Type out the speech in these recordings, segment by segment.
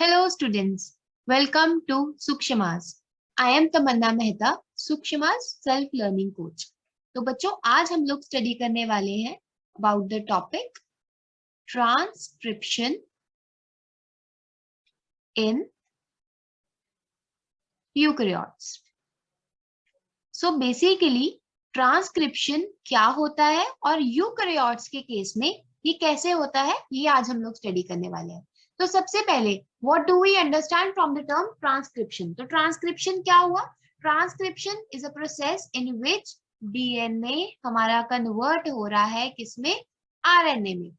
Hello students, welcome to Sukshma's. I am Tamanna Mehta, Sukshma's self learning coach. तो बच्चों आज हम लोग स्टडी करने वाले हैं about the topic transcription in eukaryotes. So basically transcription क्या होता है और यूकैरियोट्स के केस में ये कैसे होता है, ये आज हम लोग स्टडी करने वाले हैं. तो सबसे पहले what do we understand from the term transcription. तो ट्रांसक्रिप्शन क्या हुआ? Transcription is a process in which DNA हमारा कन्वर्ट हो रहा है किसमें? आरएनए में.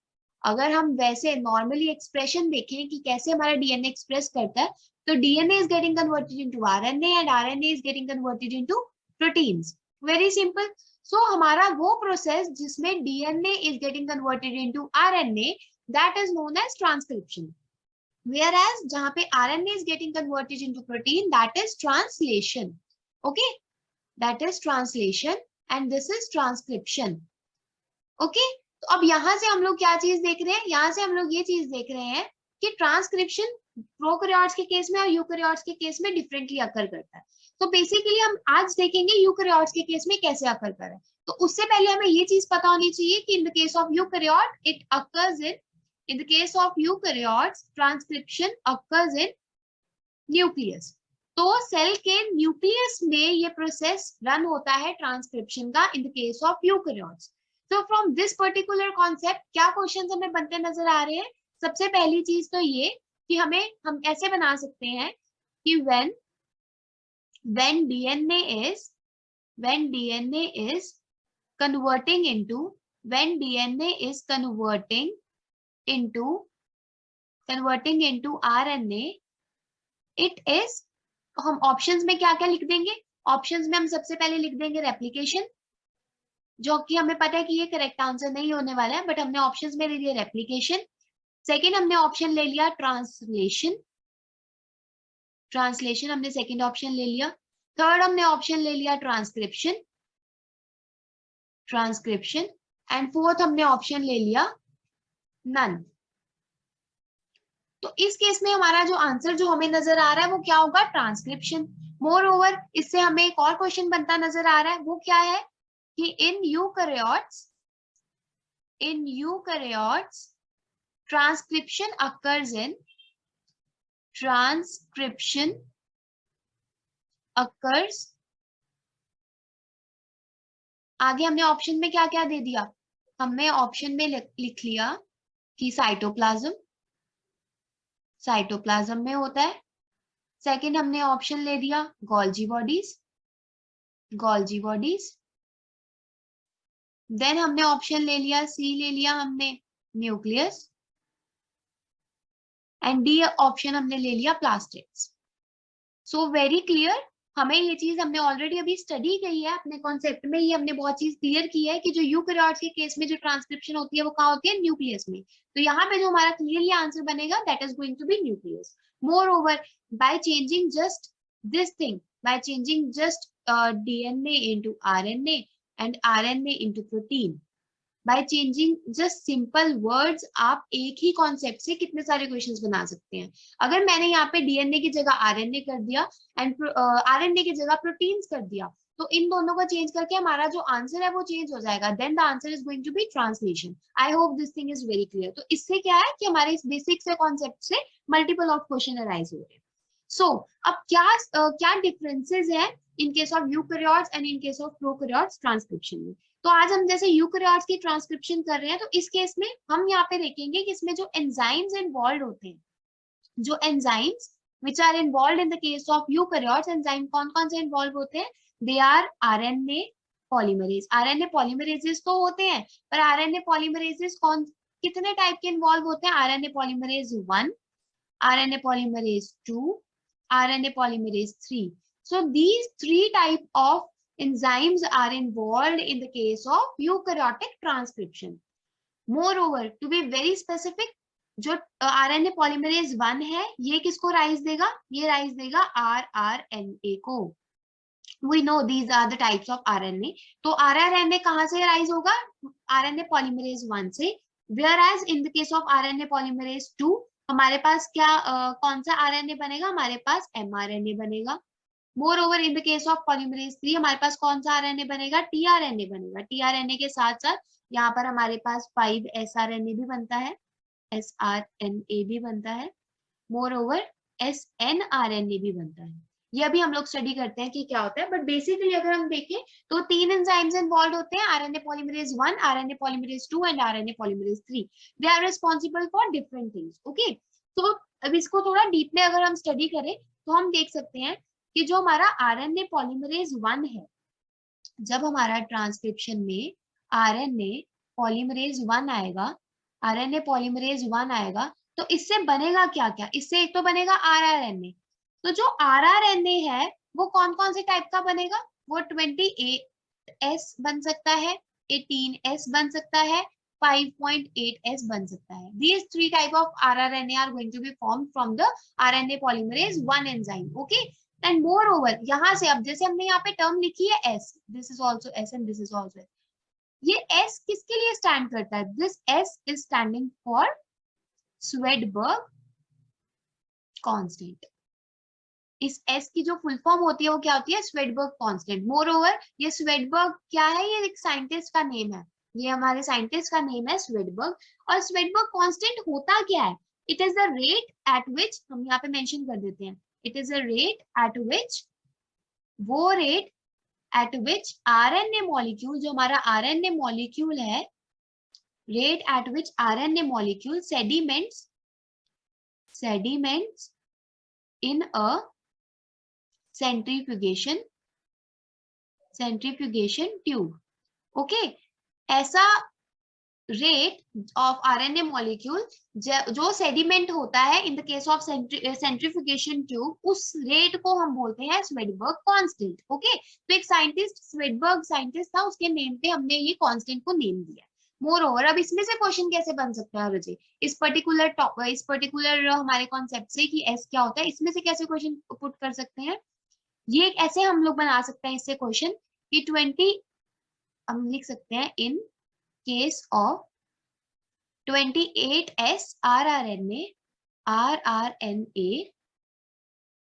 अगर हम वैसे नॉर्मली एक्सप्रेशन देखें कि कैसे हमारा डीएनए एक्सप्रेस करता है, तो DNA is getting converted into RNA and RNA is getting converted into proteins. Very simple. So हमारा वो प्रोसेस जिसमें DNA is getting converted into RNA, that is known as transcription. Whereas जहां पे RNA is getting converted into protein, that is translation. Okay, that is translation and this is transcription. Okay, तो अब यहाँ से हम लोग क्या चीज देख रहे हैं? यहाँ से हम लोग ये चीज देख रहे हैं कि ट्रांसक्रिप्शन प्रोकैरियोट्स के केस में और यूकैरियोट्स के केस में डिफरेंटली अकर करता है. तो बेसिकली हम आज देखेंगे यूकैरियोट्स के केस में कैसे अकर कर रहा है. तो उससे पहले हमें ये चीज पता होनी चाहिए कि इन the case of eukaryote it occurs in the case of eukaryotes, transcription occurs in nucleus. तो सेल के न्यूक्लियस में ये प्रोसेस रन होता है ट्रांसक्रिप्शन का in the case of eukaryotes. So from this particular concept क्या क्वेश्चंस हमें बनते नजर आ रहे हैं? सबसे पहली चीज तो ये कि हम ऐसे बना सकते हैं कि when DNA is converting into RNA, it is, हम ऑप्शंस में क्या क्या लिख देंगे? ऑप्शंस में हम सबसे पहले लिख देंगे रेप्लिकेशन, जो कि हमें पता है कि ये करेक्ट आंसर नहीं होने वाला है, बट हमने ऑप्शंस में ले लिया रेप्लिकेशन. सेकेंड हमने ऑप्शन ले लिया ट्रांसलेशन हमने सेकेंड ऑप्शन ले लिया. थर्ड हमने ऑप्शन ले लिया ट्रांसक्रिप्शन एंड फोर्थ हमने ऑप्शन ले लिया नन. तो इस केस में हमारा जो आंसर जो हमें नजर आ रहा है वो क्या होगा? ट्रांसक्रिप्शन. मोर ओवर इससे हमें एक और क्वेश्चन बनता नजर आ रहा है, वो क्या है कि इन यूकैरियोट्स ट्रांसक्रिप्शन अकर्स. आगे हमने ऑप्शन में क्या क्या दे दिया? हमने ऑप्शन में लिख लिया कि साइटोप्लाज्म में होता है. सेकंड हमने ऑप्शन ले दिया गोल्जी बॉडीज. देन हमने ऑप्शन ले लिया हमने न्यूक्लियस एंड डी ऑप्शन हमने ले लिया प्लास्टिड्स. So very clear. हमें ये चीज हमने ऑलरेडी अभी स्टडी की है अपने कॉन्सेप्ट में, ये हमने बहुत चीज क्लियर की है कि जो यूकैरियोट्स के केस में जो ट्रांसक्रिप्शन होती है वो कहाँ होती है? न्यूक्लियस में. तो यहाँ पे जो हमारा क्लियरली आंसर बनेगा that is going to be nucleus. Moreover by changing just this thing, by changing just DNA into RNA and RNA into protein, by changing just simple words, आप एक ही concept से कितने सारे questions बना सकते हैं. अगर मैंने यहाँ पे डीएनए की जगह आरएनए कर दिया एंड आरएनए की जगह प्रोटीन्स कर दिया, तो इन दोनों को चेंज करके हमारा जो आंसर है वो चेंज हो जाएगा. Then the answer is going to be translation. I hope this thing is very clear. तो इससे क्या है कि हमारे इस बेसिक से कॉन्सेप्ट से मल्टीपल ऑफ क्वेश्चन अराइज हो रहे हैं. सो अब क्या डिफरेंसेस है in case of eukaryotes and in case of prokaryotes transcription में. तो आज हम जैसे यूकैरियोट्स की ट्रांसक्रिप्शन कर रहे हैं, तो इस केस में हम यहाँ पे देखेंगे कि इसमें जो एंजाइम्स इन्वॉल्व होते हैं, जो enzymes which are involved in the case of eukaryotes, enzyme कौन कौन से इन्वॉल्व होते हैं? They are RNA polymerase. RNA polymerases तो होते हैं, पर RNA पॉलीमरेजेस कितने टाइप के इन्वॉल्व होते हैं? RNA polymerase 1, RNA polymerase 2, RNA polymerase 3. So these 3 type of enzymes are involved in the case of eukaryotic transcription. Moreover, to be very specific, जो RNA polymerase 1 है ये किसको राइज देगा? ये राइज देगा rRNA को. We know these are the types of RNA. तो rRNA कहाँ से राइज होगा? RNA polymerase 1 से. Whereas in the case of RNA polymerase 2, हमारे पास क्या कौन सा आरएनए बनेगा, हमारे पास एमआरएनए बनेगा। More over in the case of polymerase 3 हमारे पास कौन सा आरएनए बनेगा, टीआरएनए बनेगा। टीआरएनए के साथ साथ यहाँ पर हमारे पास 5 एसआरएनए भी बनता है, एसआरएनए भी बनता है। मोर ओवर एसएनआरएनए भी बनता है। ये अभी हम लोग स्टडी करते हैं कि क्या होता है, बट बेसिकली अगर हम देखें तो 3 एंजाइम्स इन्वॉल्व होते हैं, RNA polymerase 1, RNA polymerase 2 and RNA polymerase 3। They are responsible for different things. Okay, तो अब इसको थोड़ा डीप में अगर हम स्टडी करें तो हम देख सकते हैं कि जो हमारा आरएनए पॉलीमरेज 1 है, जब हमारा ट्रांसक्रिप्शन में आरएनए पॉलीमरेज 1 आएगा, आरएनए पॉलीमरेज 1 आएगा, तो इससे बनेगा क्या क्या, इससे एक तो बनेगा आरआरएनए। तो जो आरआरएनए है वो कौन कौन से टाइप का बनेगा, वो 28S बन सकता है, 18S बन सकता है, 5.8S बन सकता है। These three type of rRNA are going to be formed from the RNA polymerase 1 enzyme. Okay, and moreover यहाँ से अब जैसे हमने यहाँ पे टर्म लिखी है S, this is also S and this is also S. ये S किसके लिए स्टैंड करता है, this S is standing for Swedberg constant. इस S की जो फुल फॉर्म होती है वो क्या होती है, स्वेडबर्ग कांस्टेंट। मोर ओवर ये स्वेडबर्ग क्या है, ये एक साइंटिस्ट का नेम है, ये हमारे साइंटिस्ट का नेम है स्वेडबर्ग। और स्वेडबर्ग कांस्टेंट होता क्या है, it is the rate at which, हम यहाँ पे मेंशन कर देते हैं, it is the rate at which, वो rate at which RNA molecule, जो हमारा आरएनए मॉलिक्यूल है, rate at which RNA molecule sediments in a centrifugation tube. Okay, ऐसा रेट ऑफ आरएनए मॉलिक्यूल जो सेडिमेंट होता है in the case of centrifugation tube, उस rate को हम बोलते हैं स्वेडबर्ग कांस्टेंट। ओके, तो एक साइंटिस्ट स्वेडबर्ग साइंटिस्ट था, उसके नेम पे हमने ये कांस्टेंट को नेम दिया। मोर ओवर अब इसमें से क्वेश्चन कैसे बन सकता है रुचि, इस पर्टिकुलर हमारे कॉन्सेप्ट से कि एस क्या होता है, इसमें से कैसे क्वेश्चन पुट कर सकते हैं, ये एक ऐसे हम लोग बना सकते हैं इससे क्वेश्चन कि 20 हम लिख सकते हैं in case of 28S rRNA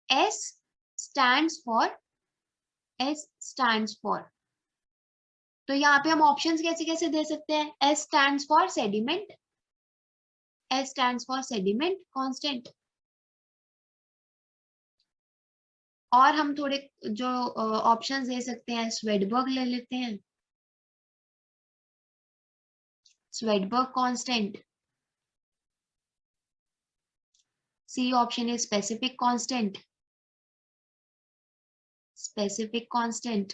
S stands for, तो यहाँ पे हम ऑप्शंस कैसे कैसे दे सकते हैं, S stands for sediment constant, और हम थोड़े जो ऑप्शंस दे सकते हैं, स्वेडबर्ग ले लेते हैं, Svedberg constant, C option is specific constant,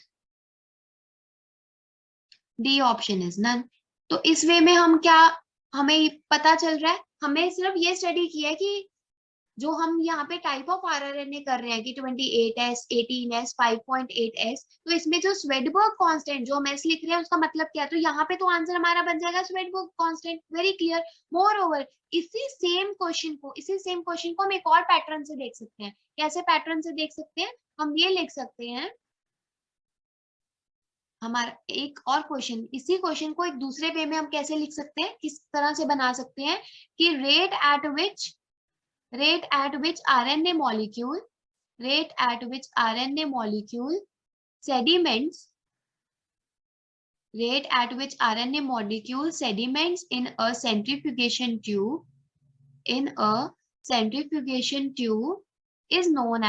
D option is none. तो इस वे में हम क्या, हमें पता चल रहा है, हमें सिर्फ ये स्टडी किया है कि जो हम यहाँ पे टाइप ऑफ आरआरएनए कर रहे हैं कि 28S, 18S, 5.8S, तो इसमें जो स्वेडबर्ग कांस्टेंट जो हम एस लिख रहे हैं उसका मतलब क्या है, तो यहाँ पे तो आंसर हमारा बन जाएगा Svedberg constant. Very clear. More over इसी सेम क्वेश्चन को हम एक और पैटर्न से देख सकते हैं। कैसे पैटर्न से देख सकते हैं, हम ये लिख सकते हैं, हमारा एक और क्वेश्चन, इसी क्वेश्चन को एक दूसरे वे में हम कैसे लिख सकते हैं, किस तरह से बना सकते हैं कि rate at which RNA molecule sediments in a centrifugation tube is known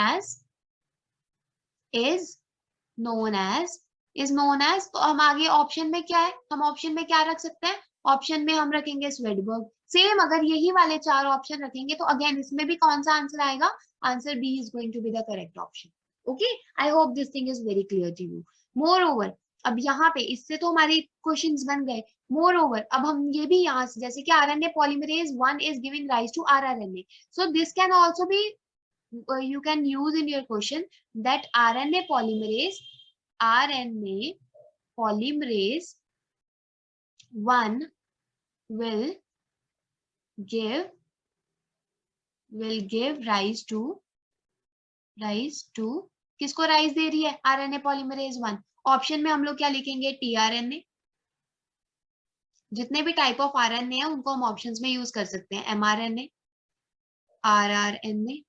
as तो हम आगे ऑप्शन में क्या है, हम ऑप्शन में क्या रख सकते हैं, ऑप्शन में हम रखेंगे स्वेडबर्ग। सेम अगर यही वाले 4 ऑप्शन रखेंगे तो अगेन इसमें भी कौन सा आंसर आएगा, answer B is going to be the correct option. Okay, I hope this thing is very clear to you. Moreover अब यहाँ पे इससे तो हमारे क्वेश्चंस बन गए। मोर ओवर अब हम ये भी यहाँ से, जैसे कि RNA polymerase 1 is giving rise to rRNA, so this can also be you can use in your question that RNA polymerase 1 will give rise to किसको राइज दे रही है, आरएनए पॉलीमरेज 1। ऑप्शन में हम लोग क्या लिखेंगे, टीआरएनए। जितने भी टाइप ऑफ आरएनए है उनको हम ऑप्शंस में यूज कर सकते हैं, एमआरएनए, RRNA,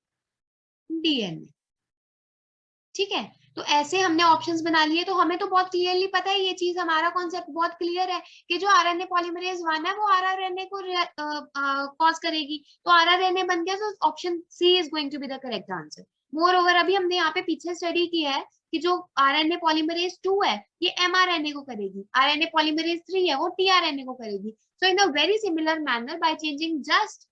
DNA। ठीक है, तो ऐसे हमने ऑप्शंस बना लिए। तो हमें तो बहुत क्लियरली पता है ये चीज, हमारा कॉन्सेप्ट बहुत क्लियर है कि जो आरएनए पॉलीमरेज 1 है वो आरआरएनए को कॉज करेगी, तो आरआरएनए बन गया, तो option C is going to be the correct answer. Moreover अभी हमने यहाँ पे पीछे स्टडी किया है कि जो आरएनए पॉलीमरेज 2 है ये एमआरएनए को करेगी, आरएनए पॉलीमरेज 3 है वो टीआरएनए को करेगी। So in a very similar manner by changing just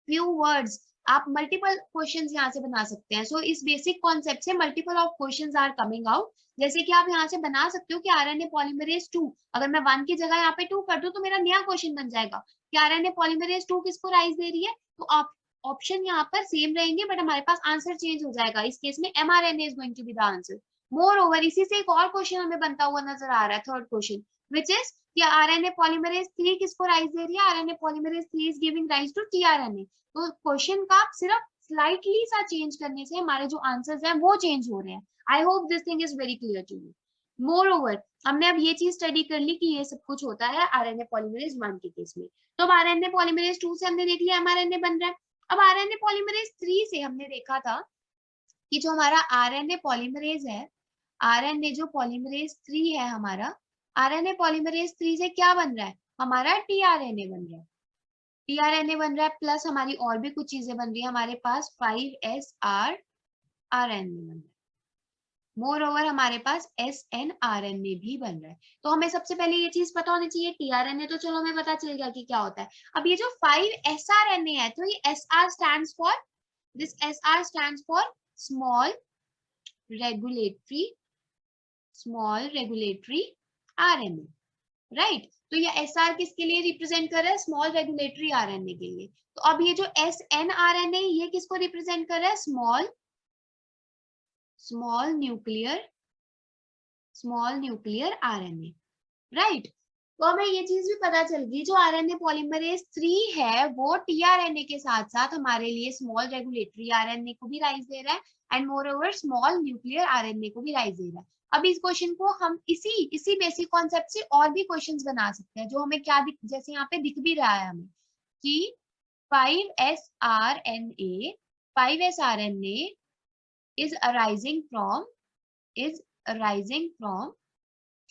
few words आप मल्टीपल क्वेश्चंस यहाँ से बना सकते हैं। सो इस बेसिक कॉन्सेप्ट से multiple of questions are coming out. जैसे कि आप यहाँ से बना सकते हो कि आरएनए पॉलीमरेज 2, अगर मैं 1 की जगह यहाँ पे 2 कर दूं तो मेरा नया क्वेश्चन बन जाएगा कि आरएनए पॉलीमरेज 2 किसको राइज दे रही है, तो आप ऑप्शन यहाँ पर सेम रहेंगे बट हमारे पास आंसर चेंज हो जाएगा। इस केस में mRNA is going to be the answer. Moreover इसी से एक और क्वेश्चन हमें बनता हुआ नजर आ रहा है, थर्ड क्वेश्चन, विच इज कि आरएनए पॉलीमरेज 3 किसको राइज दे रही है, RNA polymerase 3 is giving rise to tRNA. तो क्वेश्चन का सिर्फ स्लाइटली सा चेंज करने से हमारे जो आंसर्स हैं वो चेंज हो रहे हैं। I hope this thing is very clear to you. Moreover हमने अब ये चीज स्टडी कर ली कि ये सब कुछ होता है आरएनए पॉलीमरेज 1 के केस में। तो अब आरएनए पॉलीमरेज 2 से हमने देख लिया एमआरएनए बन रहा है। अब आरएनए पॉलीमरेज 3 से हमने देखा था कि जो हमारा आरएनए पॉलीमरेज है, आरएनए जो पॉलीमरेज 3 है हमारा, आरएनए पॉलीमरेज 3 से क्या बन रहा है, हमारा टीआरएनए बन रहा है। टीआरएनए बन रहा है प्लस हमारी और भी कुछ चीजें बन रही है, हमारे पास 5SR आरएनए बन रहा है। मोर ओवर हमारे पास SNRNA भी बन रहा है। तो हमें सबसे पहले ये चीज पता होनी चाहिए, टीआरएनए तो चलो हमें पता चल गया कि क्या होता है। अब ये जो 5SRNA है, तो ये SR stands for, this SR stands for small regulatory RNA, right. तो ये SR किसके लिए रिप्रेजेंट कर रहा है, स्मॉल रेगुलेटरी आरएनए के लिए। तो अब ये जो SNRNA ये किसको रिप्रेजेंट कर रहा है, स्मॉल न्यूक्लियर आरएनए, राइट। तो हमें ये चीज भी पता चल गई, जो आरएनए पॉलीमरेज 3 है वो टीआरएनए के साथ साथ हमारे लिए स्मॉल रेगुलेटरी आरएनए को भी राइज दे रहा है and more over small nuclear RNA को भी राइज दे रहा है। अब इस क्वेश्चन को हम इसी बेसिक कॉन्सेप्ट से और भी क्वेश्चंस बना सकते हैं, जो हमें क्या जैसे यहाँ पे दिख भी रहा है हमें कि 5SRNA is arising from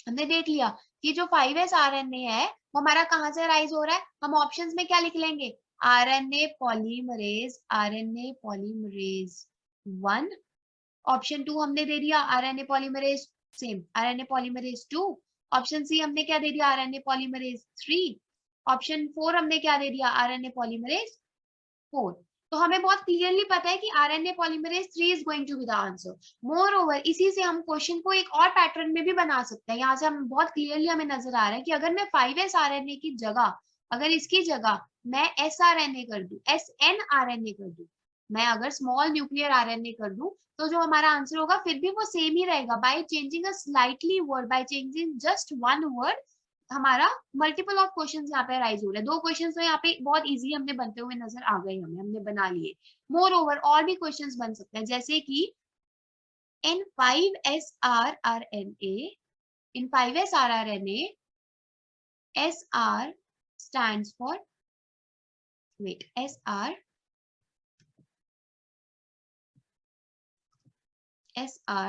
हमने देख लिया कि जो 5SRNA है वो हमारा कहाँ से राइज हो रहा है। हम ऑप्शंस में क्या लिख लेंगे, आरएनए पॉलीमरेज 1, ऑप्शन 2 हमने दे दिया RNA polymerase, same RNA polymerase 2, option C हमने क्या दे दिया आरएनए पॉलीमरेज 3, ऑप्शन 4 हमने क्या दे दिया आरएनए पॉलीमरेज 4। तो हमें बहुत क्लियरली पता है कि RNA polymerase 3 is going to be the answer. Moreover इसी से हम क्वेश्चन को एक और पैटर्न में भी बना सकते हैं। यहाँ से हम बहुत क्लियरली हमें नजर आ रहा है कि अगर मैं 5SRNA की जगह, अगर इसकी जगह मैं SRNA कर दूं, SNRNA कर दूं, मैं अगर स्मॉल न्यूक्लियर आरएनए कर दूं, तो जो हमारा आंसर होगा फिर भी वो सेम ही रहेगा। By changing a slightly word, bye changing just one word, हमारा मल्टीपल ऑफ क्वेश्चंस यहाँ पे राइज हो रहे हैं। 2 क्वेश्चंस तो यहाँ पे बहुत इजी हमने बनते हुए नजर आ गए, हमने बना लिए। मोर ओवर और भी क्वेश्चंस बन सकते हैं, जैसे कि इन 5SRRNA SR stands for, wait, SR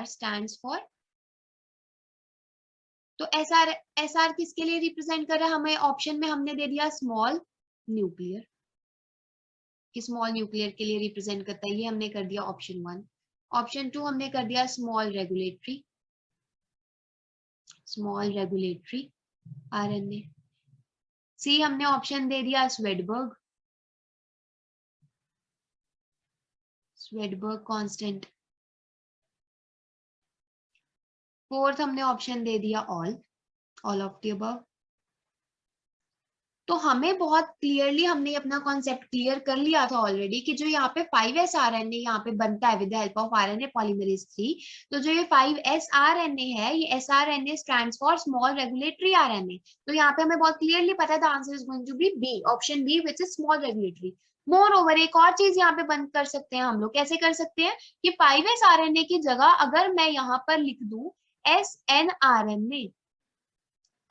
stands for, तो SR किसके लिए रिप्रेजेंट कर रहा है, हमें ऑप्शन में हमने दे दिया स्मॉल न्यूक्लियर, कि स्मॉल न्यूक्लियर के लिए रिप्रेजेंट करता है, ये हमने कर दिया ऑप्शन 1। ऑप्शन 2 हमने कर दिया स्मॉल रेगुलेटरी आरएनए। सी हमने ऑप्शन दे दिया स्वेडबर्ग कांस्टेंट। 4th हमने ऑप्शन दे दिया ऑल ऑफ द अबव। तो हमें बहुत क्लियरली हमने अपना कॉन्सेप्ट क्लियर कर लिया था ऑलरेडी कि जो यहाँ पे 5SRNA यहाँ पे बनता है with the help of RNA polymerase 3, तो जो ये 5SRNA है ये SRNA stands for small regulatory RNA. तो यहाँ पे हमें बहुत क्लियरली पता है the answer is going to be B, option B which is small regulatory. Moreover एक और चीज यहाँ पे बंद कर सकते हैं हम लोग, कैसे कर सकते हैं कि 5SRNA की जगह अगर मैं यहाँ पर लिख दूं SNRNA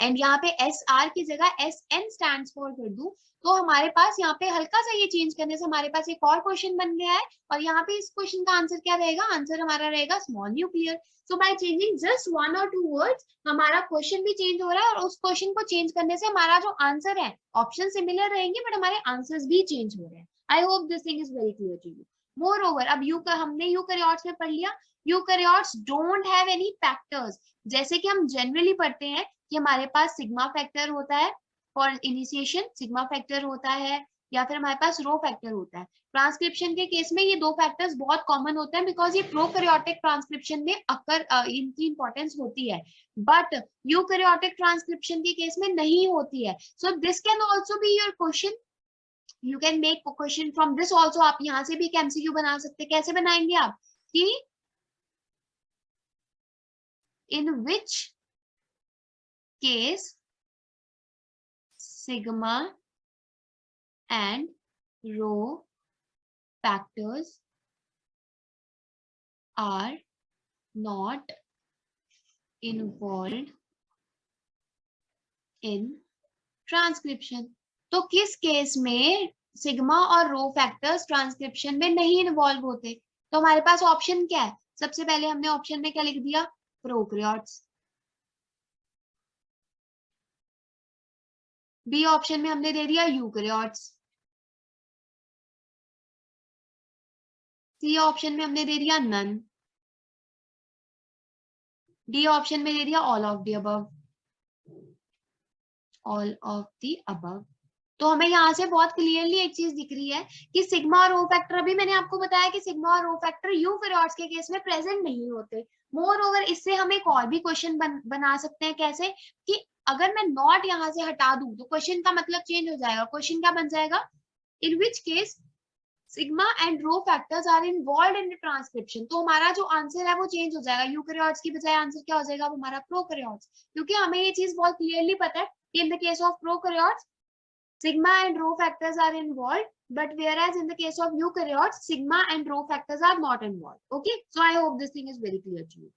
एंड यहाँ पे SR की जगह SN स्टैंड्स फॉर कर दूं, तो हमारे पास यहाँ पे हल्का सा ये चेंज करने से हमारे पास एक और क्वेश्चन बन गया है, और यहाँ पे इस क्वेश्चन का आंसर क्या रहेगा, आंसर हमारा रहेगा small nuclear. So by changing just 1 और 2 वर्ड्स हमारा क्वेश्चन भी चेंज हो रहा है, और उस क्वेश्चन को चेंज करने से हमारा जो आंसर है, ऑप्शन सिमिलर रहेंगे बट हमारे आंसर्स भी चेंज हो रहे हैं। I hope this thing is very clear to you. Moreover, अब हमने यूकैरियोट्स में पढ़ लिया, eukaryotes don't have any factors. जैसे कि हम जनरली पढ़ते हैं कि हमारे पास सिग्मा फैक्टर होता है फॉर इनिशिएशन, सिग्मा फैक्टर होता है, या फिर हमारे पास रो फैक्टर होता है। ट्रांसक्रिप्शन के केस में ये दो फैक्टर्स बहुत कॉमन होते हैं, बिकॉज ये प्रोकैरियोटिक ट्रांसक्रिप्शन में इनकी इंपॉर्टेंस होती है, बट यूकैरियोटिक ट्रांसक्रिप्शन के केस में नहीं होती है। सो this can also be your question, you can make question from this also. आप यहाँ से भी एक एमसीक्यू बना सकते हैं। कैसे बनाएंगे आप, कि इन which case sigma and rho factors are not involved in transcription। तो किस केस में सिग्मा और रो फैक्टर्स ट्रांसक्रिप्शन में नहीं इन्वॉल्व होते? तो हमारे पास ऑप्शन क्या है, सबसे पहले हमने ऑप्शन में क्या लिख दिया, प्रोकैरियोट्स। बी ऑप्शन में हमने दे दिया यूकैरियोट्स। सी ऑप्शन में हमने दे दिया नन। डी ऑप्शन में दे दिया all of the above, all of the above. तो हमें यहाँ से बहुत क्लियरली एक चीज दिख रही है कि सिग्मा और रो फैक्टर, अभी मैंने आपको बताया कि सिग्मा और रो फैक्टर यूकैरियोट्स के केस में प्रेजेंट नहीं होते। मोर ओवर, इससे हम एक और भी क्वेश्चन बना सकते हैं। कैसे, कि अगर मैं नॉट यहाँ से हटा दूं तो क्वेश्चन का मतलब चेंज हो जाएगा। क्वेश्चन क्या बन जाएगा, in which case sigma and rho factors are involved in the transcription. तो हमारा जो आंसर है वो चेंज हो जाएगा, यूकैरियोट्स की बजाय आंसर क्या हो जाएगा, वो हमारा प्रोकैरियोट्स। क्योंकि हमें ये चीज बहुत क्लियरली पता है कि इन the case of prokaryotes sigma and rho factors are involved, but whereas in the case of eukaryotes sigma and rho factors are not involved. Okay, so I hope this thing is very clear to you.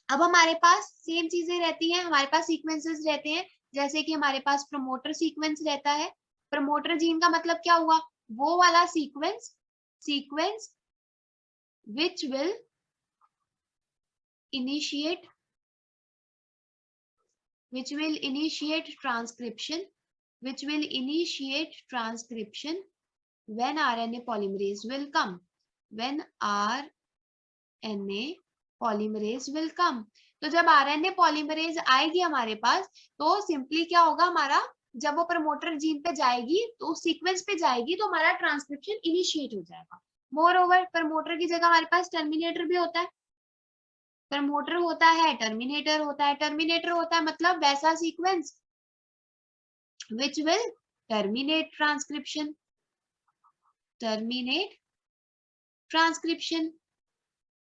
अब हमारे पास same चीजें रहती हैं, हमारे पास sequences रहते हैं। जैसे कि हमारे पास प्रमोटर सीक्वेंस रहता है। प्रमोटर जीन का मतलब क्या हुआ, वो वाला sequence which will initiate transcription when RNA polymerase will come. When RNA polymerase will come. तो जब RNA polymerase आएगी हमारे पास, तो सिंपली क्या होगा हमारा, जब वो प्रमोटर जीन पे जाएगी तो उस सीक्वेंस पे जाएगी तो हमारा ट्रांसक्रिप्शन इनिशिएट हो जाएगा। मोर ओवर, प्रमोटर की जगह हमारे पास टर्मिनेटर भी होता है। प्रमोटर होता है, टर्मिनेटर होता है। टर्मिनेटर होता है मतलब वैसा sequence which will terminate transcription।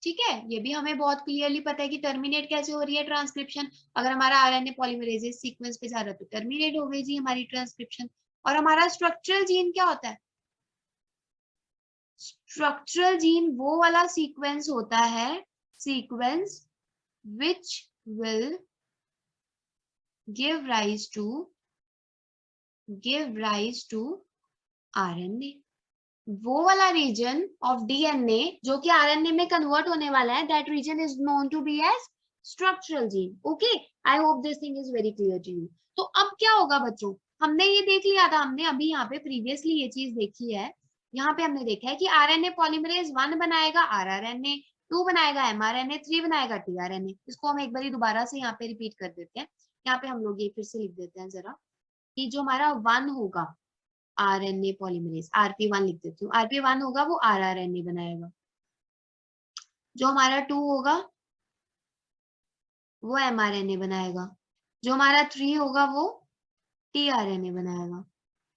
ठीक है, ये भी हमें बहुत क्लियरली पता है कि टर्मिनेट कैसे हो रही है ट्रांसक्रिप्शन। अगर हमारा आरएनए पॉलीमरेज सीक्वेंस पे जा रहा है तो टर्मिनेट हो गई जी हमारी ट्रांसक्रिप्शन। और हमारा स्ट्रक्चरल जीन क्या होता है, स्ट्रक्चरल जीन वो वाला सीक्वेंस होता है, sequence which will give rise to RNA। वो वाला रीजन ऑफ डीएनए जो कि आरएनए में कन्वर्ट होने वाला है, that region is known to be as structural gene. Okay, I hope this thing is very clear to you. तो अब क्या होगा बच्चों, हमने ये देख लिया था, हमने अभी यहाँ पे प्रीवियसली ये चीज देखी है। यहाँ पे हमने देखा है कि आरएनए पॉलीमरेज 1 बनाएगा आरआरएनए, 2 बनाएगा एमआरएनए, 3 बनाएगा टीआरएनए। इसको हम एक बार दोबारा से यहाँ पे रिपीट कर देते हैं। यहाँ पे हम लोग ये फिर से लिख देते हैं जरा, कि जो हमारा 1 होगा आरएनए पॉलीमरेज, आरपी1 लिख देती हूँ, आरपी1 होगा वो आरआरएनए बनाएगा। जो हमारा 2 होगा वो एमआरएनए बनाएगा। जो हमारा 3 होगा वो टीआरएनए बनाएगा।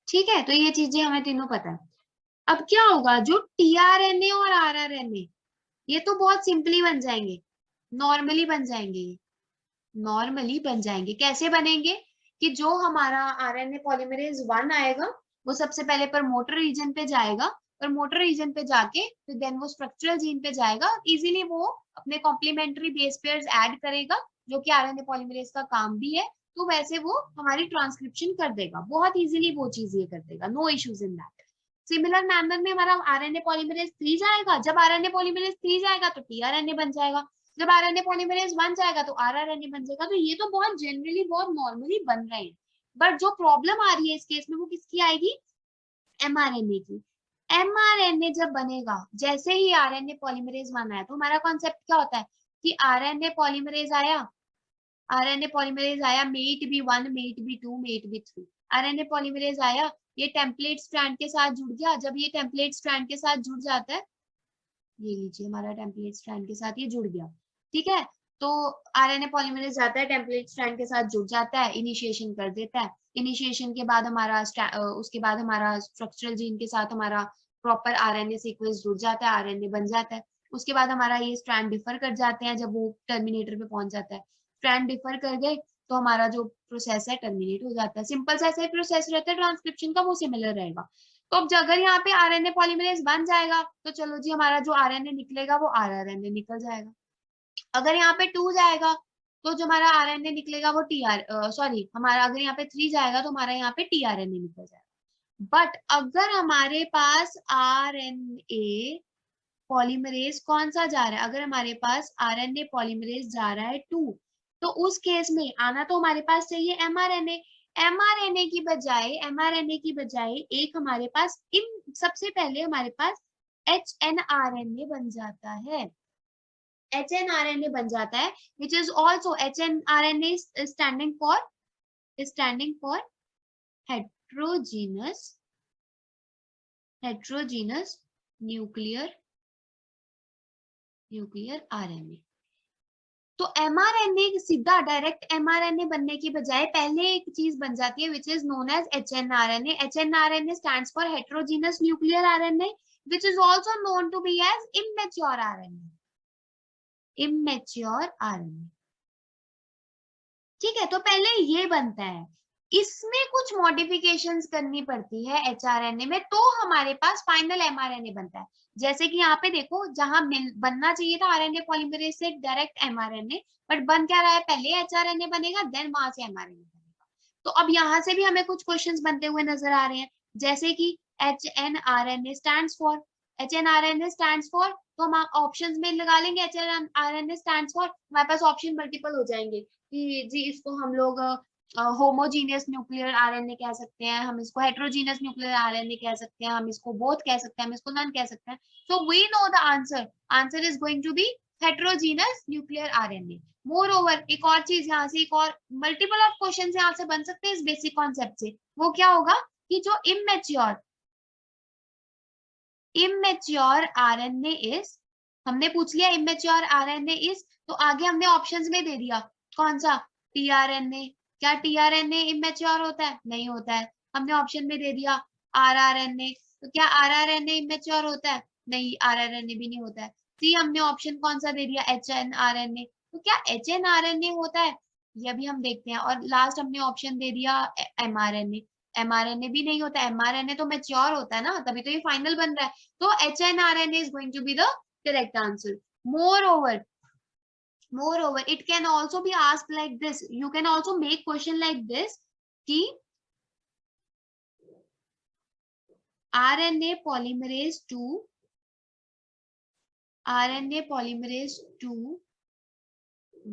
ठीक है, तो ये चीजें हमें तीनों पता है। अब क्या होगा, जो टीआरएनए और आरआरएनए ये तो बहुत सिंपली बन जाएंगे, नॉर्मली बन जाएंगे। कैसे बनेंगे, कि जो हमारा आरएनए पॉलीमरेज 1 आएगा वो सबसे पहले प्रमोटर रीजन पे जाएगा, प्रमोटर रीजन पे जाके फिर देन वो स्ट्रक्चरल जीन पे जाएगा। इजीली वो अपने कॉम्प्लीमेंट्री बेस पेयर्स ऐड करेगा, जो कि आरएनए पॉलीमरेज का काम भी है। तो वैसे वो हमारी ट्रांसक्रिप्शन कर देगा, बहुत इजीली वो चीज ये कर देगा, no issues in that. Similar manner में हमारा आरएनए पॉलीमरेज 3 जाएगा, जब आरएनए पॉलीमरेज 3 जाएगा तो टीआरएनए बन जाएगा, जब आरएनए पॉलीमरेज 1 जाएगा तो आरआरएनए बन जाएगा। तो ये तो बहुत जनरली बहुत नॉर्मली बन रहे हैं, बट जो प्रॉब्लम आ रही है इस केस में वो किसकी आएगी, एमआरएनए की। एमआरएनए जब बनेगा, जैसे ही आरएनए पॉलीमरेज 1 आया, तो हमारा कॉन्सेप्ट क्या होता है कि आरएनए पॉलीमरेज आया, आरएनए पॉलीमरेज आया, met B 1, met B 2, met B 3, RNA polymerase आया, ये टेम्पलेट स्ट्रैंड के साथ जुड़ गया। जब ये टेम्पलेट स्ट्रैंड के साथ जुड़ जाता है, ये लीजिए हमारा टेम्पलेट स्ट्रैंड के साथ ये जुड़ गया, ठीक है। तो आरएनए पॉलीमरेज जाता है, टेम्पलेट स्ट्रैंड के साथ जुड़ जाता है, इनिशिएशन कर देता है। इनिशिएशन के बाद हमारा उसके बाद हमारा स्ट्रक्चरल जीन के साथ हमारा प्रॉपर आरएनए सीक्वेंस जुड़ जाता है, आरएनए बन जाता है। उसके बाद हमारा ये स्ट्रैंड डिफर कर जाते हैं, जब वो टर्मिनेटर पे पहुंच जाता है, स्ट्रैंड डिफर कर गए तो हमारा जो प्रोसेस है टर्मिनेट हो जाता है। सिंपल सा ऐसा ही प्रोसेस रहता है ट्रांसक्रिप्शन का, वो सिमिलर रहेगा। तो अब अगर यहाँ पे आरएनए पॉलीमरेज बन जाएगा तो चलो जी हमारा जो आरएनए निकलेगा वो आरआरएनए निकल जाएगा। अगर यहाँ पे 2 जाएगा तो जो हमारा आरएनए निकलेगा वो सॉरी हमारा अगर यहाँ पे 3 जाएगा तो हमारा यहाँ पे टीआरएनए निकल जाएगा। बट अगर हमारे पास आरएनए पॉलीमरेज कौन सा जा रहा है, अगर हमारे पास आरएनए पॉलीमरेज जा रहा है 2, तो उस केस में आना तो हमारे पास चाहिए एमआरएनए। एमआरएनए की बजाय एक हमारे पास सबसे पहले हमारे पास एचएनआरएनए बन जाता है, एचएनआरएनए बन जाता है, which is also hnRNA standing for heterogeneous nuclear RNA. तो एमआरएनए सीधा डायरेक्ट एमआरएनए बनने की बजाय पहले एक चीज बन जाती है which is known as hnRNA. HnRNA stands for heterogeneous nuclear RNA which is also known to be as immature RNA, immature RNA, ठीक है। तो पहले ये बनता है, इसमें कुछ मॉडिफिकेशंस करनी पड़ती है एचआरएनए में, तो हमारे पास फाइनल एमआरएनए बनता है। जैसे कि यहाँ पे देखो, जहां बनना चाहिए था आरएनए पॉलीमरेज से डायरेक्ट एमआरएनए, बट बन क्या रहा है, पहले एचआरएनए बनेगा देन वहां से एमआरएनए बनेगा। तो अब यहाँ से भी हमें कुछ क्वेश्चंस बनते हुए नजर आ रहे हैं, जैसे कि hnRNA stands for, hnRNA stands for, तो हम ऑप्शंस में लगा लेंगे एचएनआरएनए स्टैंड्स फॉर, हमारे पास ऑप्शन मल्टीपल हो जाएंगे कि जी इसको हम लोग होमोजीनियस न्यूक्लियर आरएनए कह सकते हैं, हम इसको हेटेरोजीनियस न्यूक्लियर आरएनए कह सकते हैं, हम इसको बोथ कह सकते हैं, हम इसको नन कह सकते हैं। So we know the answer is going to be heterogeneous nuclear RNA. Moreover एक और चीज यहाँ से, एक और मल्टीपल ऑफ क्वेश्चन यहाँ से बन सकते हैं इस बेसिक कॉन्सेप्ट से। वो क्या होगा कि जो इमेच्योर आरएनए इज, हमने पूछ लिया इमेच्योर आरएनए इज, तो आगे हमने ऑप्शंस में दे दिया कौन सा, टीआरएनए। क्या टीआरएनए इमेच्योर होता है, नहीं होता है, हमने ऑप्शन में दे दिया आरआरएनए। तो क्या आरआरएनए इमेच्योर होता है, नहीं, आरआरएनए भी नहीं होता है। सी हमने ऑप्शन कौन सा दे दिया, एचएनआरएनए। तो क्या एचएनआरएनए होता है, ये भी हम देखते हैं। और लास्ट हमने ऑप्शन दे दिया एमआरएनए, एमआरएनए भी नहीं होता, एमआरएनए तो मैच्योर होता है ना, तभी तो ये फाइनल बन रहा है। तो hnRNA is going to be the correct answer. Moreover, it can also be asked like this. You can also make question like this कि RNA polymerase 2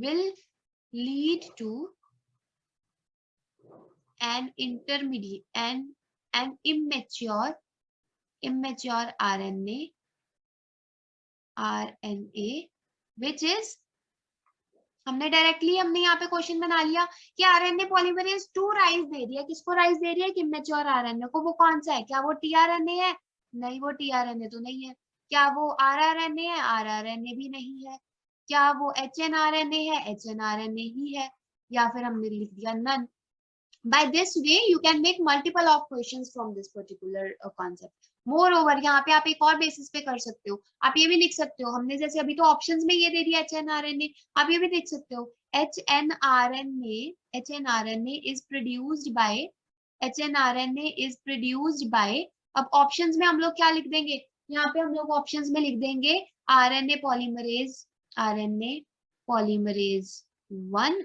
will lead to an intermediate and an immature RNA which is, हमने यहाँ पे question बना लिया कि RNA polymerase 2 rise दे रही है, किसको राइज दे रही है, कि इमेच्योर आरएनए को। वो कौन सा है, क्या वो टीआरएनए है, नहीं वो टीआरएनए तो नहीं है। क्या वो आरआरएनए है, आरआरएनए भी नहीं है। क्या वो एचएनआरएनए है, एचएनआरएनए ही है। या फिर हमने लिख दिया none. By this way you can make multiple of questions from this particular concept. Moreover, यहाँ पे आप एक और बेसिस पे कर सकते हो, आप ये भी लिख सकते हो, हमने जैसे अभी तो ऑप्शंस में ये दे दिया एचएनआरएनए, आप ये भी देख सकते हो एचएनआरएनए इज प्रोड्यूस्ड बाय, अब ऑप्शंस में हम लोग क्या लिख देंगे, यहाँ पे हम लोग ऑप्शंस में लिख देंगे आरएनए पॉलीमरेज 1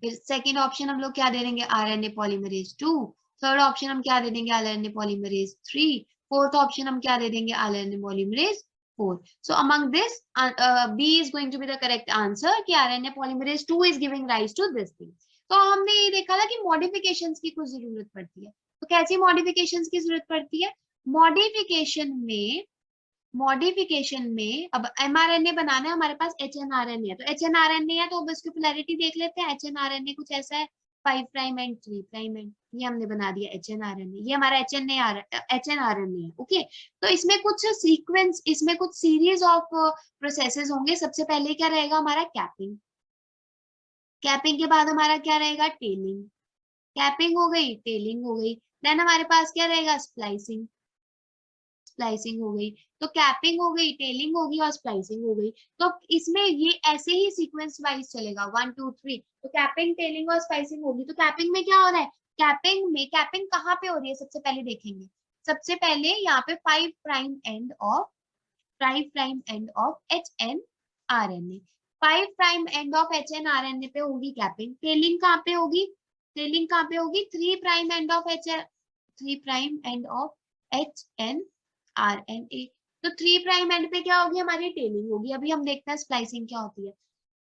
फिर सेकेंड ऑप्शन हम लोग क्या दे देंगे, RNA पॉलीमरेज 2। थर्ड ऑप्शन हम क्या दे देंगे, RNA पॉलीमरेज 3। फोर्थ ऑप्शन हम क्या दे देंगे, RNA polymerase 4। So among this, B is going to be the correct answer कि RNA polymerase 2 is giving rise to this thing. तो हमने ये देखा था कि मॉडिफिकेशंस की कुछ जरूरत पड़ती है। तो कैसी मॉडिफिकेशंस की जरूरत पड़ती है, मॉडिफिकेशन में अब mRNA बनाना है, हमारे पास HNRNA है, तो HNRNA है तो अब इसकी पोलैरिटी देख लेते हैं। HNRNA कुछ ऐसा है, 5 प्राइम एंड 3 प्राइम एंड, ये हमने बना दिया HNRNA, ये हमारा HNRNA है। ओके, तो इसमें कुछ सीक्वेंस, इसमें कुछ सीरीज ऑफ प्रोसेसेस होंगे। सबसे पहले क्या रहेगा हमारा, कैपिंग। कैपिंग के बाद हमारा क्या रहेगा, टेलिंग। कैपिंग हो गई, टेलिंग हो गई, देन हमारे पास क्या रहेगा, स्प्लाइसिंग। स्प्लाइसिंग हो गई, तो कैपिंग हो गई, टेलिंग होगी और स्प्लाइसिंग हो गई। तो इसमें ये ऐसे ही सीक्वेंस वाइज चलेगा, 1 2 3। तो कैपिंग, टेलिंग और स्प्लाइसिंग होगी। तो कैपिंग में क्या हो रहा है, कैपिंग कहाँ पे हो रही है, सबसे पहले देखेंगे। सबसे पहले यहाँ पे 5 prime end of HNRNA, 5 prime end of HNRNA पे होगी कैपिंग। टेलिंग कहाँ पे होगी, 3 प्राइम एंड ऑफ HNRNA। तो 3 प्राइम एंड पे क्या होगी, हमारी टेलिंग होगी। अभी हम देखते हैं स्प्लाइसिंग क्या होती है।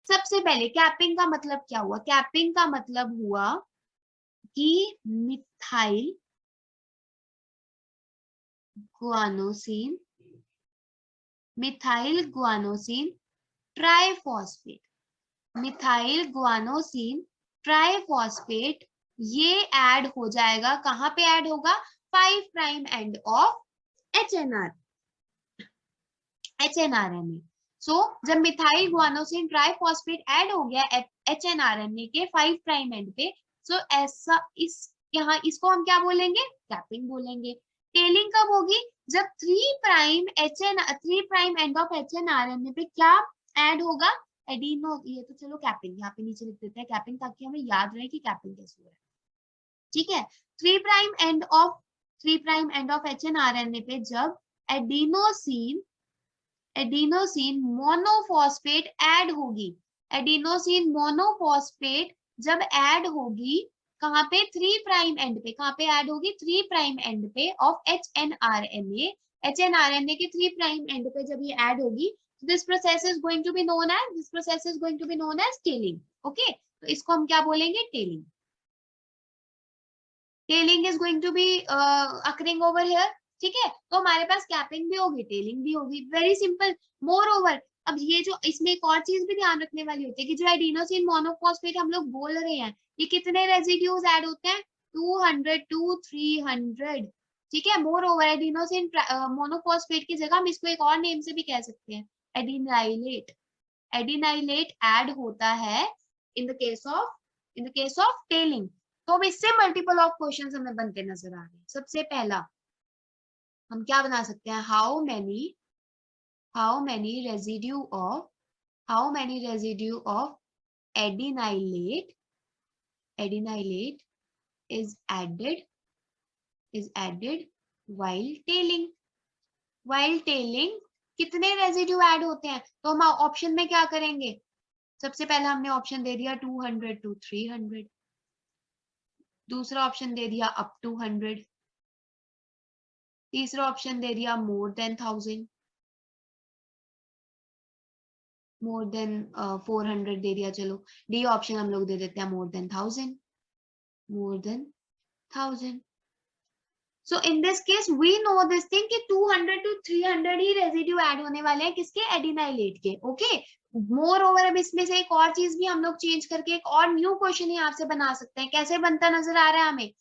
सबसे पहले कैपिंग का मतलब क्या हुआ, कैपिंग का मतलब हुआ कि मिथाइल गुआनोसिन ट्राइफॉस्फेट, ये ऐड हो जाएगा, कहां पे ऐड होगा, 5 प्राइम एंड ऑफ HNRNA। सो जब मिथाइल गुआनोसिन ट्राइफॉस्फेट ऐड हो गया HNRNA के 5 प्राइम एंड पे, सो ऐसा इस यहाँ इसको हम क्या बोलेंगे, कैपिंग बोलेंगे। टेलिंग कब होगी, जब 3 प्राइम एंड ऑफ HNRNA पे क्या ऐड होगा, एडिनो। ये तो चलो कैपिंग यहाँ पे नीचे लिख देते हैं कैपिंग, ताकि हमें याद रहे कि कैपिंग कैसे हो रहा है। ठीक है, 3 प्राइम एंड ऑफ HNRNA पे जब एडिनोसिन मोनोफॉस्फेट ऐड होगी, एडिनोसिन मोनोफॉस्फेट जब ऐड होगी कहां पे, 3 प्राइम एंड पे, कहां पे ऐड होगी, 3 प्राइम एंड पे ऑफ HNRNA के 3 प्राइम एंड पे जब ये ऐड होगी, this process is going to be known as tailing. Okay, तो इसको हम क्या बोलेंगे, tailing. Tailing is going to be occurring over here. ठीक है, तो हमारे पास कैपिंग भी होगी, टेलिंग भी होगी, वेरी सिंपल। मोर ओवर, अब ये जो इसमें एक और चीज भी ध्यान रखने वाली होती है कि जो एडिनोसिन मोनोफॉस्फेट हम लोग बोल रहे हैं, ये कितने रेजिड्यूज ऐड होते हैं, 200 to 300। ठीक है, मोर ओवर एडिनोसिन मोनोफॉस्फेट की जगह हम इसको एक और नेम से भी कह सकते हैं, एडिनाइलेट ऐड होता है in the case of telling. तो अब इससे मल्टीपल ऑफ क्वेश्चंस हमें बनते नजर आ रहे हैं। सबसे पहला हम क्या बना सकते हैं, how many residue of adenylate is added while tailing। कितने रेजिड्यू ऐड होते हैं, तो हम ऑप्शन में क्या करेंगे, सबसे पहले हमने ऑप्शन दे दिया 200 to 300, दूसरा ऑप्शन दे दिया अप टू 100, तीसरा ऑप्शन दे दिया मोर देन 1000, मोर देन 400 दे दिया। चलो डी ऑप्शन हम लोग दे देते हैं more than 1000। So in this case we know this thing कि 200 to 300 ही रेजिड्यू ऐड होने वाले हैं, किसके, एडिनाइलेट के। ओके, मोर ओवर अब इसमें से एक और चीज भी हम लोग चेंज करके एक और न्यू क्वेश्चन यहाँ से बना सकते हैं। कैसे बनता नजर आ रहा है हमें,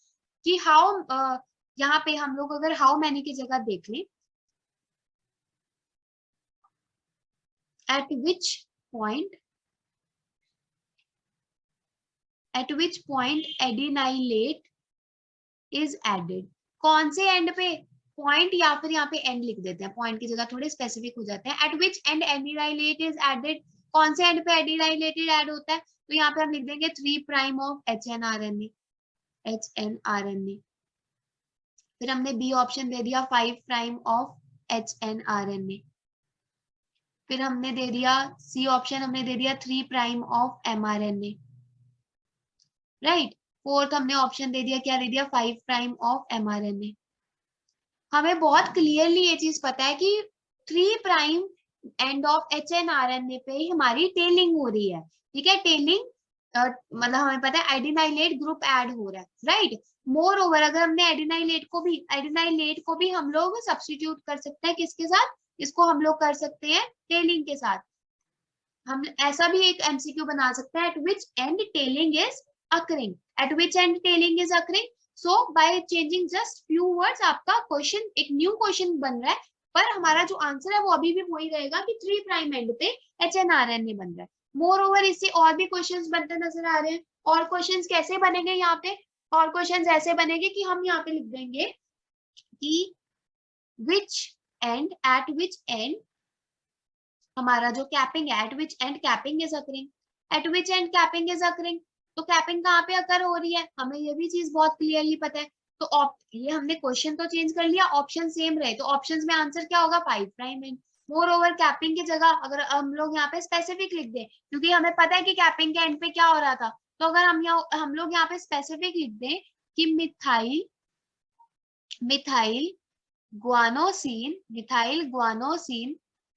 कि हाउ, यहाँ पे हम लोग अगर हाउ मैनी की जगह देख लें, at which point adenylate is added, कौन से एंड पे, पॉइंट या फिर यहाँ पे एंड लिख देते हैं, पॉइंट की जगह थोड़े स्पेसिफिक हो जाते हैं। At which end adenylate is added, कौन से एंड पे एडिनाइलेटेड ऐड होता है, तो यहाँ पे हम लिख देंगे 3 प्राइम ऑफ HNRNA। फिर हमने बी ऑप्शन दे दिया 5 प्राइम ऑफ HNRNA। फिर हमने दे दिया सी ऑप्शन, हमने दे दिया 3 prime of mRNA। Right. Fourth हमने ऑप्शन दे दिया, क्या दे दिया, 5 प्राइम ऑफ mRNA। हमें बहुत क्लियरली ये चीज पता है कि 3 प्राइम एंड ऑफ HNRNA पे ही हमारी टेलिंग हो रही है, ठीक है। टेलिंग मतलब हमें पता है एडिनाइलेट ग्रुप ऐड हो रहा है, राइट। मोर ओवर अगर हमने एडिनाइलेट को भी हम लोग सब्स्टिट्यूट कर सकते हैं किसके साथ, इसको हम लोग कर सकते हैं टेलिंग के साथ। हम ऐसा भी एक एमसीक्यू बना सकते हैं, at which and telling is occurring, eight which and telling is occurring. So by changing just few words आपका क्वेश्चन एक न्यू क्वेश्चन बन रहा है, पर हमारा जो आंसर है वो अभी भी वही रहेगा कि 3 प्राइम एंड पे HNRNA बन रहा है। मोर ओवर इससे और भी क्वेश्चंस बनते नजर आ रहे हैं। और क्वेश्चंस कैसे बनेंगे यहाँ पे, और क्वेश्चंस ऐसे बनेंगे कि हम यहाँ पे लिख देंगे कि विच एंड, एट विच एंड हमारा जो कैपिंग है, eight which and capping is occurring, eight which and capping is occurring. तो कैपिंग कहाँ पे अकर हो रही है, हमें ये भी चीज बहुत क्लियरली पता है। तो ये हमने क्वेश्चन तो चेंज कर लिया, ऑप्शन सेम रहे, तो ऑप्शंस में आंसर क्या होगा, 5 prime and. More over capping की जगह अगर हम लोग यहाँ पे स्पेसिफिक लिख दें, क्योंकि हमें पता है कि कैपिंग के एंड पे क्या हो रहा था, तो अगर हम लोग यहाँ पे स्पेसिफिक लिख दें कि methyl guanosine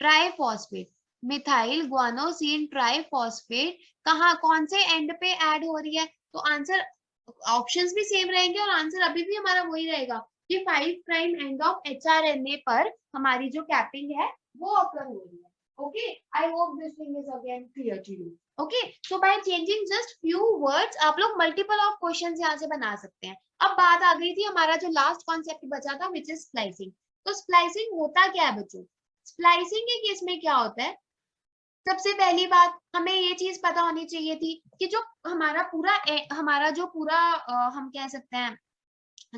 triphosphate, methyl guanosine triphosphate कहाँ, कौन से एंड पे ऐड हो रही है, तो आंसर ऑप्शंस भी सेम रहेंगे और आंसर अभी भी हमारा वही रहेगा कि 5 प्राइम एंड ऑफ HRNA पर हमारी जो कैपिंग है वो अकर हो रही है। Okay, I hope this thing is again clear to you. Okay, so by changing just few words आप लोग मल्टीपल ऑफ क्वेश्चंस यहाँ से बना सकते हैं। अब बात आ गई थी हमारा जो लास्ट कॉन्सेप्ट बचा था, विच इज स्प्लाइसिंग। तो स्प्लाइसिंग होता क्या है बच्चों, स्प्लाइसिंग के केस में क्या होता है, सबसे पहली बात हमें ये चीज पता होनी चाहिए थी कि जो हमारा जो पूरा हम कह सकते हैं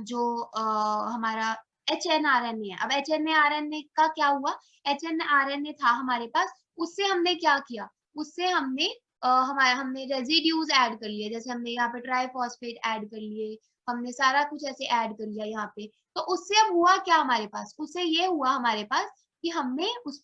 जो हमारा HNRNA है, अब HNRNA का क्या हुआ, HNRNA था हमारे पास, उससे हमने क्या किया, उससे हमने हमने रेजिड्यूज ऐड कर लिए, जैसे हमने यहाँ पे ट्राइफॉस्फेट ऐड कर लिए, हमने सारा कुछ ऐसे ऐड कर लिया यहाँ पे। तो उससे अब हुआ क्या हमारे पास, उससे ये हुआ हमारे पास कि हमने उस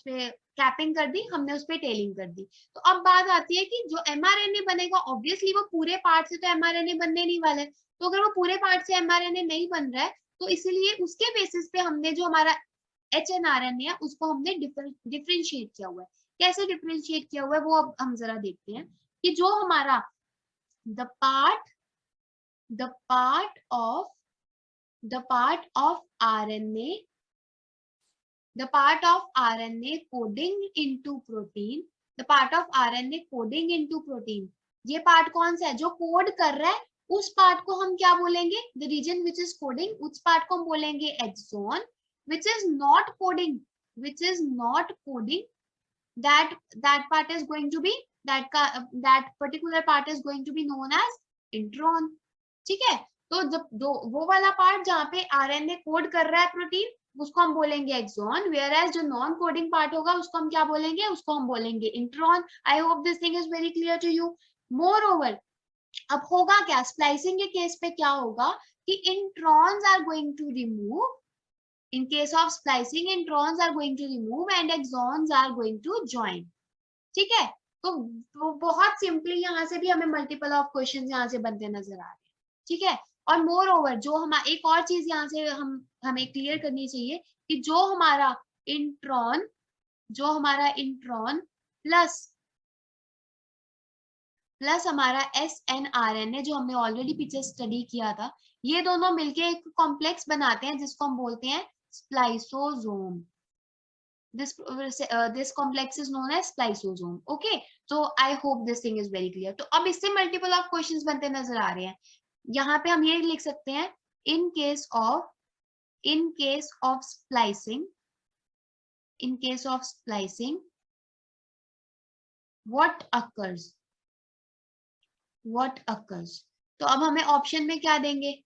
पे कैपिंग कर दी, हमने उस पे टेलिंग कर दी। तो अब बात आती है कि जो mRNA बनेगा, ऑब्वियसली वो पूरे पार्ट से तो mRNA बनने नहीं वाला है, तो अगर वो पूरे पार्ट से mRNA नहीं बन रहा है, तो इसलिए उसके बेसिस पे हमने जो हमारा HNRNA है उसको हमने डिफरेंशिएट किया हुआ है। कैसे डिफरेंशिएट किया हुआ है वो अब हम जरा देखते हैं कि जो हमारा the part of RNA, the part of RNA coding into protein, the part of RNA coding into protein, ये पार्ट कौन सा है जो कोड कर रहा है, उस पार्ट को हम क्या बोलेंगे, the region which is coding, उस पार्ट को हम बोलेंगे axon, which is not coding, that part is going to be that particular part is going to be known as intron. ठीक है, तो जब वो वाला पार्ट जहाँ पे RNA कोड कर रहा है प्रोटीन, उसको हम बोलेंगे एक्सॉन, वेयर एज जो नॉन कोडिंग पार्ट होगा उसको हम क्या बोलेंगे, उसको हम बोलेंगे intron. I hope this thing is very clear to you. Moreover अब होगा क्या, स्प्लाइसिंग के केस पे क्या होगा कि introns are going to remove, in case of splicing introns are going to remove and exons are going to join। ठीक है, तो बहुत सिंपली यहाँ से भी हमें मल्टीपल ऑफ क्वेश्चंस यहाँ से बनते नजर आ रहे हैं। ठीक है, और मोर ओवर जो हम एक और चीज यहाँ से हमें क्लियर करनी चाहिए कि जो हमारा इंट्रॉन प्लस हमारा SNRNA जो हमने ऑलरेडी पीछे स्टडी किया था, ये दोनों मिलके एक कॉम्प्लेक्स बनाते हैं जिसको हम बोलते हैं spliceosome. this complex is known as spliceosome। okay, so I hope this thing is very clear। तो अब इससे मल्टीपल ऑफ क्वेश्चंस बनते नजर आ रहे हैं। यहाँ पे हम ये लिख सकते हैं in case of splicing what occurs। तो अब हमें ऑप्शन में क्या देंगे,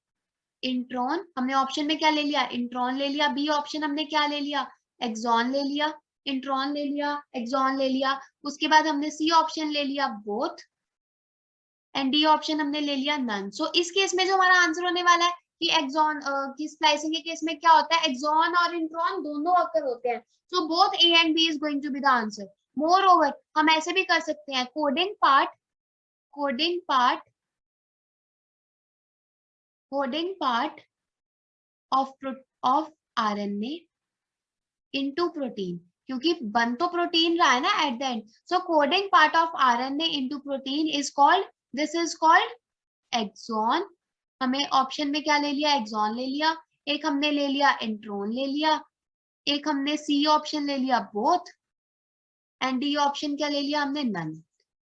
इंट्रॉन, हमने ऑप्शन में क्या ले लिया, इंट्रॉन ले लिया। बी ऑप्शन हमने क्या ले लिया, एक्सॉन ले लिया, इंट्रॉन ले लिया, एक्सॉन ले लिया। उसके बाद हमने सी ऑप्शन ले लिया बोथ, एंड डी ऑप्शन हमने ले लिया नन। सो इस केस में जो हमारा आंसर होने वाला है कि एक्सॉन की स्प्लाइसिंग के केस में क्या होता है, एक्सॉन और इंट्रॉन दोनों अकर होते हैं। So both A and B is going to be the answer. Moreover हम ऐसे भी कर सकते हैं, coding part of RNA into protein, क्योंकि बन तो प्रोटीन रहा है ना at the end. So coding part of RNA into protein is called, this is called exon. हमें ऑप्शन में क्या ले लिया, एक्सॉन ले लिया. एक हमने ले लिया इंट्रोन ले लिया. एक हमने सी ऑप्शन ले लिया बोथ. एंड डी ऑप्शन क्या ले लिया हमने, नन.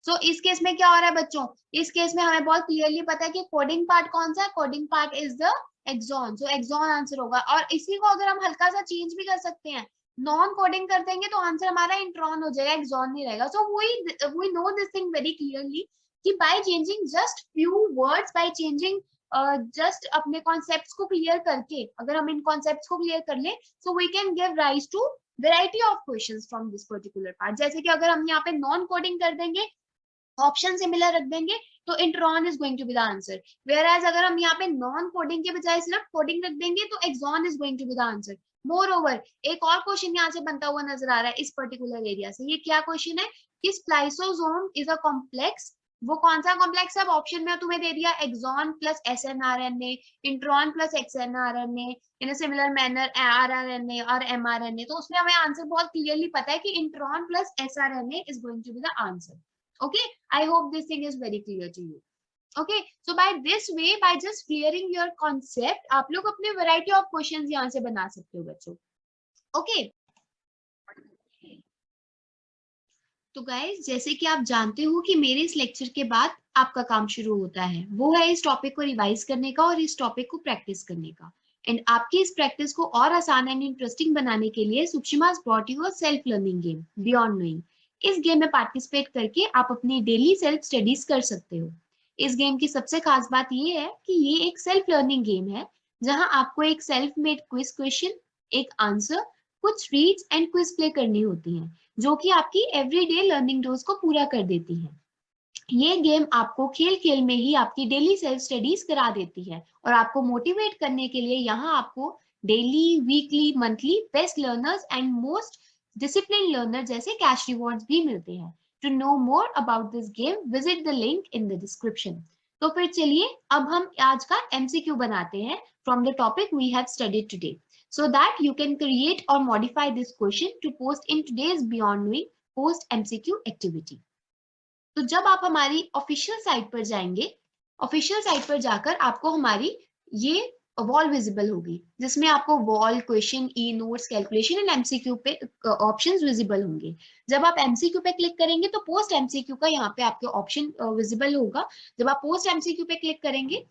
सो इस केस में क्या हो रहा है बच्चों, इस केस में हमें बहुत क्लियरली पता है कि कोडिंग पार्ट कौन सा है, coding part is the exon. So exon answer होगा. और इसी को अगर हम हल्का सा चेंज भी कर सकते हैं, नॉन कोडिंग कर देंगे तो आंसर हमारा इंट्रॉन हो जाएगा, एक्सॉन नहीं रहेगा. So we know this thing very clearly कि by changing just few words, by changing just अपने कॉन्सेप्ट्स को क्लियर करके, अगर हम इन कॉन्सेप्ट्स को क्लियर कर ले, so we can give rise to variety of questions from this particular part. जैसे कि अगर हम यहाँ पे नॉन कोडिंग कर देंगे, ऑप्शन सिमिलर रख देंगे, तो intron is going to be the answer. Whereas अगर हम यहाँ पे नॉन कोडिंग के बजाय सिर्फ कोडिंग रख देंगे तो exon is going to be the answer. Moreover एक और क्वेश्चन यहाँ से बनता हुआ नजर आ रहा है इस पर्टिकुलर एरिया से. ये क्या क्वेश्चन है कि स्प्लाइसोसोम इज अ कॉम्प्लेक्स. वो कौन सा कॉम्प्लेक्स है, अब ऑप्शन में तुम्हें दे दिया exon plus SNRNA, intron plus XNRNA, in a similar manner RRNA और mRNA. तो उसमें हमें आंसर बहुत क्लियरली पता है कि intron plus SRNA is going to be the answer. Okay, I hope this thing is very clear to you. Okay, so by this way, by just clearing your concept, आप लोग अपने variety of questions यहाँ से बना सकते हो बच्चों. Okay. तो guys, जैसे कि आप जानते हो कि मेरे इस लेक्चर के बाद आपका काम शुरू होता है, वो है इस टॉपिक को रिवाइज करने का और इस टॉपिक को प्रैक्टिस करने का. एंड आपकी इस प्रैक्टिस को और आसान एंड इंटरेस्टिंग बनाने के लिए सुक्षिमा's brought you a self learning game Beyond Knowing. इस गेम में पार्टिसिपेट करके आप अपनी डेली सेल्फ स्टडीज कर सकते हो. इस गेम की सबसे खास बात ये है कि ये एक सेल्फ लर्निंग गेम है, जहां आपको एक सेल्फ मेड क्विज क्वेश्चन, एक आंसर, कुछ रीड्स एंड क्विज प्ले करनी होती हैं, जो कि आपकी एवरीडे लर्निंग डोज को पूरा कर देती है. ये गेम आपको खेल खेल में ही आपकी डेली सेल्फ स्टडीज करा देती है और आपको मोटिवेट करने के लिए यहाँ आपको daily, weekly, monthly best learners and most discipline learner जैसे कैश रिवॉर्ड्स भी मिलते हैं. To know more about this game visit the link in the description. तो फिर चलिए अब हम आज का MCQ बनाते हैं from the topic we have studied today, so that you can create or modify this question to post in today's Beyond Knowing post MCQ activity. तो जब आप हमारी ऑफिशियल साइट पर जाएंगे, ऑफिशियल साइट पर जाकर आपको हमारी ये वॉल विजिबल होगी, जिसमें आपको wall, question, e notes, calculation and MCQ पे ऑप्शंस विजिबल होंगे. जब आप MCQ पे क्लिक करेंगे तो पोस्ट MCQ का यहाँ पे आपके ऑप्शन विजिबल होगा. जब आप पोस्ट MCQ पे क्लिक करेंगे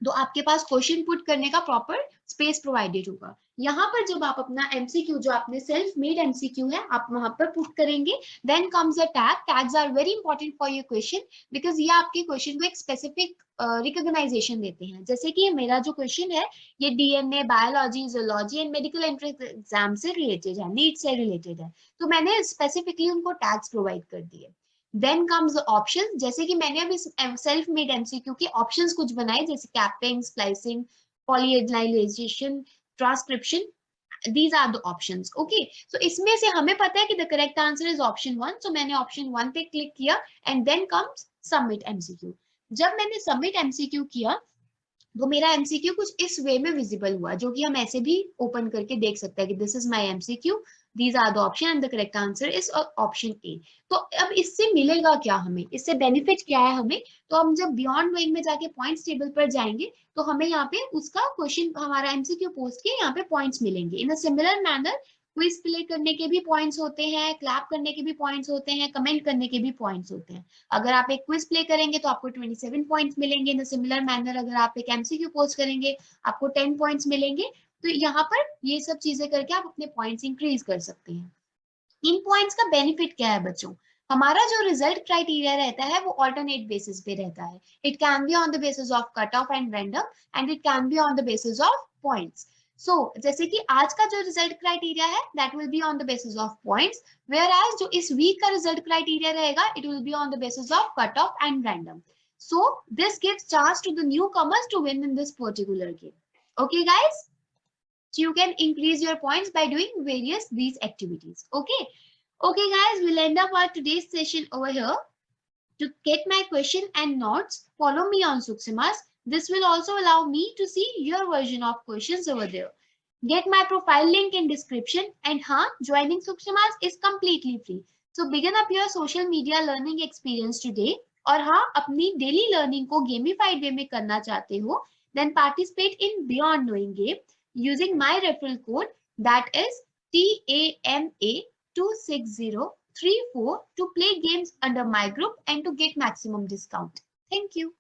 तो आपके पास क्वेश्चन पुट करने का प्रॉपर स्पेस प्रोवाइडेड होगा. यहाँ पर जब आप अपना MCQ, जो आपने सेल्फ मेड MCQ है, आप वहां पर पुट करेंगे, then comes a tag. Tags are very important for your question because ये आपके क्वेश्चन को एक स्पेसिफिक रिकॉग्नाइजेशन देते हैं. जैसे कि मेरा जो क्वेश्चन है ये DNA, biology, zoology and medical entrance exam से रिलेटेड है, नीट से रिलेटेड है, तो मैंने स्पेसिफिकली उनको टैग्स प्रोवाइड कर दिए. Then comes option. जैसे कि मैंने अभी सेल्फ मेड MCQ के ऑप्शंस कुछ बनाए, जैसे capping, splicing, polyadenylation, transcription. These are the options. Okay, so इसमें से हमें पता है कि the correct answer is option 1. So मैंने option 1 पे क्लिक किया and then comes submit MCQ. जब मैंने submit MCQ किया तो मेरा MCQ कुछ इस वे में विजिबल हुआ, जो कि हम ऐसे भी ओपन करके देख सकते हैं कि this is my MCQ, these are the option and the correct answer is option A. तो अब इससे मिलेगा क्या हमें, इससे बेनिफिट क्या है हमें, तो हम जब बियॉन्ड नोइंग में जाके पॉइंट्स टेबल पर जाएंगे तो हमें यहाँ पे उसका क्वेश्चन, हमारा MCQ पोस्ट के यहाँ पे पॉइंट्स मिलेंगे. In a similar manner quiz play करने के भी पॉइंट्स होते हैं, क्लैप करने के भी पॉइंट्स होते हैं, कमेंट करने के भी पॉइंट्स होते हैं. अगर आप एक क्विज प्ले करेंगे तो आपको 27 पॉइंट्स मिलेंगे. इन सिमिलर मैनर अगर आप एक MCQ पोस्ट करेंगे आपको 10 पॉइंट्स मिलेंगे. तो यहाँ पर ये सब चीजें करके आप अपने पॉइंट्स इंक्रीज कर सकते हैं. इन पॉइंट्स का बेनिफिट क्या है बच्चों, हमारा जो रिजल्ट क्राइटेरिया रहता है वो ऑल्टरनेट बेसिस पे रहता है. It can be on the basis of cut off and random and it can be on the basis of points. So जैसे कि आज का जो रिजल्ट क्राइटेरिया है that will be on the basis of points, whereas जो इस week का result criteria रहेगा it will be on the basis of cut off and random. So this gives chance to the newcomers to win in this particular game. Okay guys, so you can increase your points by doing various these activities. Okay guys, we'll end up our today's session over here. To get my question and notes, follow me on Suksimas. This will also allow me to see your version of questions over there. Get my profile link in description, and joining Sukshimas is completely free. So begin up your social media learning experience today. और अपनी daily learning को gamified way में करना चाहते हो, then participate in Beyond Knowing Game using my referral code, that is TAMA26034, to play games under my group and to get maximum discount. Thank you.